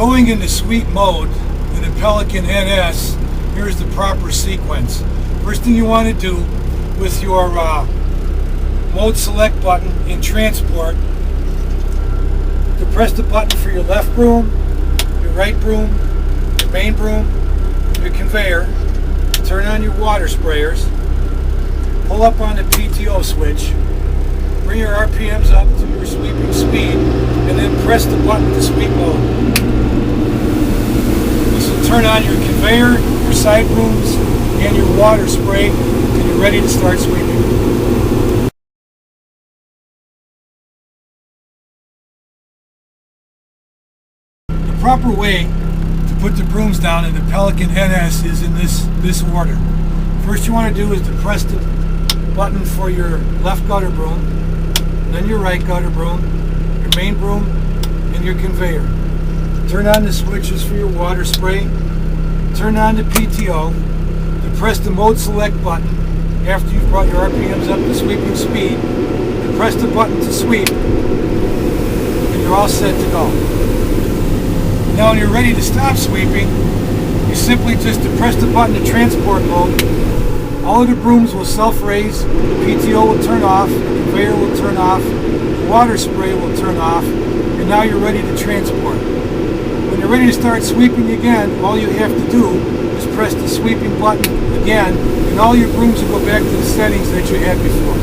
Going into sweep mode in the Pelican NS, here's the proper sequence. First thing you want to do with your mode select button in transport, to press the button for your left broom, your right broom, your main broom, your conveyor, turn on your water sprayers, pull up on the PTO switch, bring your RPMs up to your sweeping speed, and then press the button to sweep mode. This will turn on your conveyor, your side brooms, and your water spray, and you're ready to start sweeping. The proper way to put the brooms down in the Pelican NS is in this order. First you want to do is to press the button for your left gutter broom, then your right gutter broom, your main broom, and your conveyor. Turn on the switches for your water spray, turn on the PTO, to press the mode select button after you've brought your RPMs up to sweeping speed, to press the button to sweep, and you're all set to go. Now when you're ready to stop sweeping, you simply just press the button to transport mode. All of the brooms will self-raise, the PTO will turn off, the conveyor will turn off, the water spray will turn off, and now you're ready to transport. When you're ready to start sweeping again, all you have to do is press the sweeping button again, and all your brooms will go back to the settings that you had before.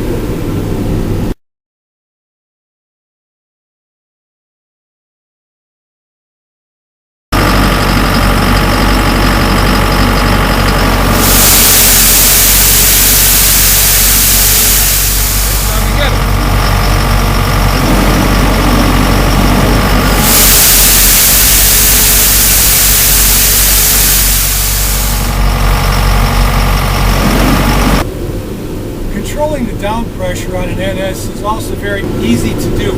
Controlling the down pressure on an NS is also very easy to do.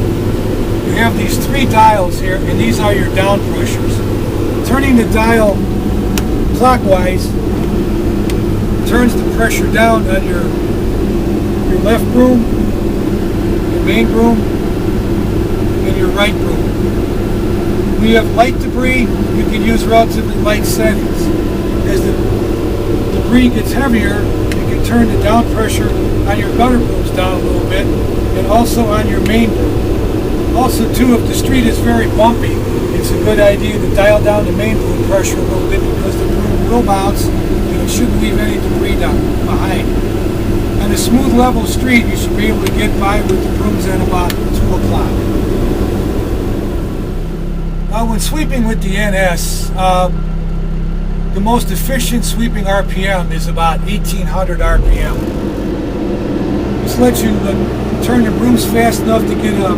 You have these three dials here, and these are your down pressures. Turning the dial clockwise turns the pressure down on your left broom, your main broom, and your right broom. When you have light debris, you can use relatively light settings. As the debris gets heavier, you can turn the down pressure on your gutter brooms down a little bit, and also on your main broom. Also too, if the street is very bumpy, it's a good idea to dial down the main broom pressure a little bit, because the broom will bounce and it shouldn't leave any debris down behind. On a smooth level street, you should be able to get by with the brooms at about 2 o'clock. When sweeping with the NS, the most efficient sweeping RPM is about 1800 RPM. This lets you turn your brooms fast enough to get a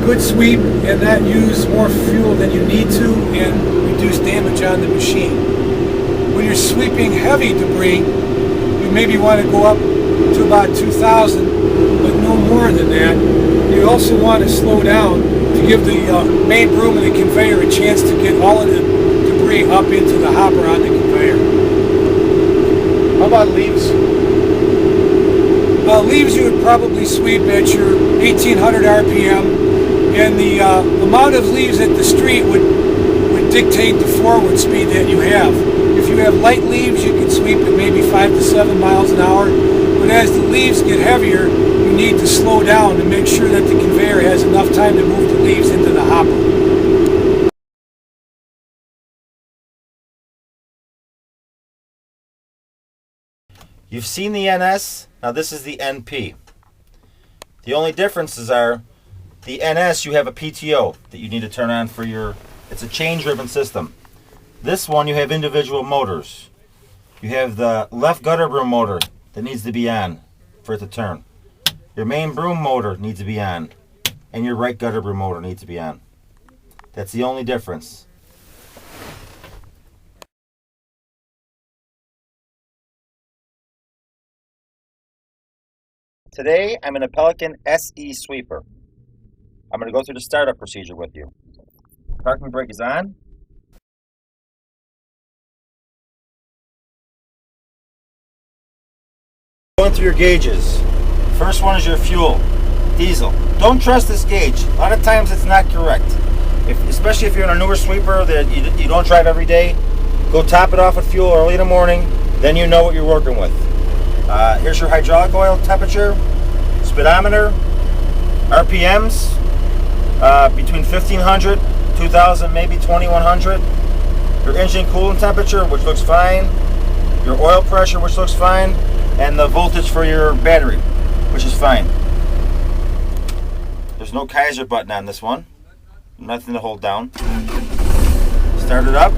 good sweep and not use more fuel than you need to and reduce damage on the machine. When you're sweeping heavy debris, you maybe want to go up to about 2000, but no more than that. You also want to slow down to give the main broom and the conveyor a chance to get all of the debris up into the hopper on the conveyor. How about leaves? Leaves you would probably sweep at your 1800 RPM, and the amount of leaves at the street would dictate the forward speed that you have. If you have light leaves, you can sweep at maybe 5 to 7 miles an hour, but as the leaves get heavier, you need to slow down to make sure that the conveyor has enough time to move the leaves into the hopper. You've seen the NS, now this is the NP. The only differences are, the NS you have a PTO that you need to turn on for your, it's a chain driven system. This one you have individual motors. You have the left gutter broom motor that needs to be on for it to turn. Your main broom motor needs to be on, and your right gutter broom motor needs to be on. That's the only difference. Today, I'm in a Pelican SE Sweeper. I'm going to go through the startup procedure with you. Parking brake is on. Going through your gauges. First one is your fuel, diesel. Don't trust this gauge. A lot of times it's not correct. Especially if you're in a newer sweeper that you don't drive every day, go top it off with fuel early in the morning, then you know what you're working with. Here's your hydraulic oil temperature, speedometer, RPMs, between 1500, 2000, maybe 2100. Your engine coolant temperature, which looks fine, your oil pressure, which looks fine, and the voltage for your battery, which is fine. There's no Kaiser button on this one. Nothing to hold down. Start it up.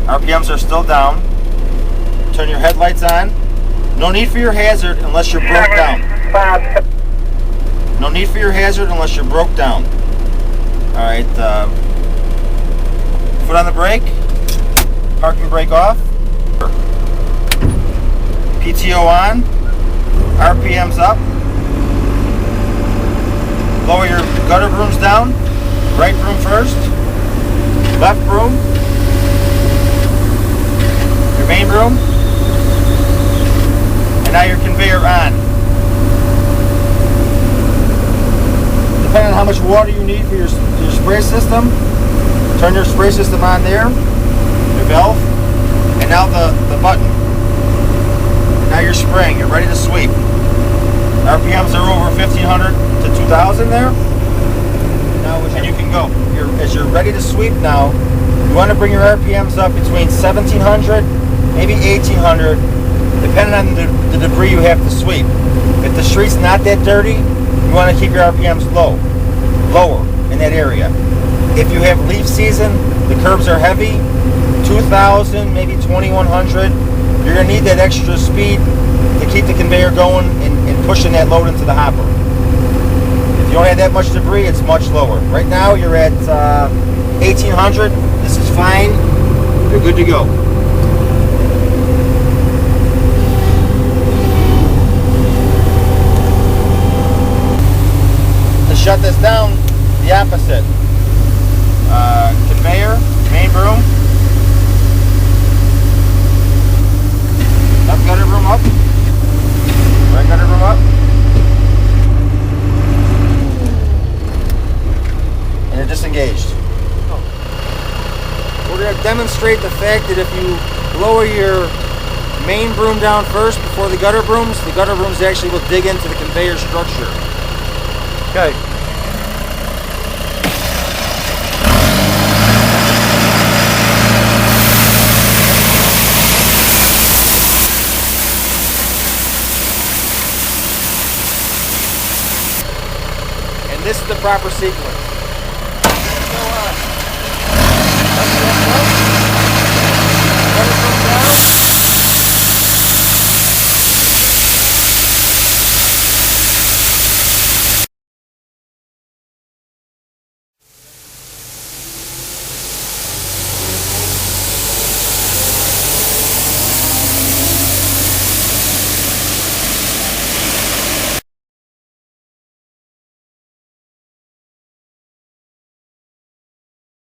RPMs are still down. Turn your headlights on. No need for your hazard unless you're broke down. No need for your hazard unless you're broke down. Alright, foot on the brake. Parking brake off. PTO on. RPMs up. Lower your gutter brooms down. Right broom first. Left broom. Your main broom. And now your conveyor on. Depending on how much water you need for your spray system, turn your spray system on there. Your valve. And now the button. Now you're spraying. You're ready to sweep. RPMs are over 1500 to 2000 there. And you can go. As you're ready to sweep now, you want to bring your RPMs up between 1700, maybe 1800, depending on the debris you have to sweep. If the street's not that dirty, you want to keep your RPMs lower in that area. If you have leaf season, the curbs are heavy, 2000, maybe 2100, you're going to need that extra speed to keep the conveyor going and pushing that load into the hopper. If you don't have that much debris, it's much lower. Right now you're at 1800. This is fine. You're good to go. To shut this down, the opposite. Conveyor, main broom. Left gutter broom up. Right gutter broom up. And they're disengaged. We're going to demonstrate the fact that if you lower your main broom down first before the gutter brooms actually will dig into the conveyor structure. Okay. And this is the proper sequence.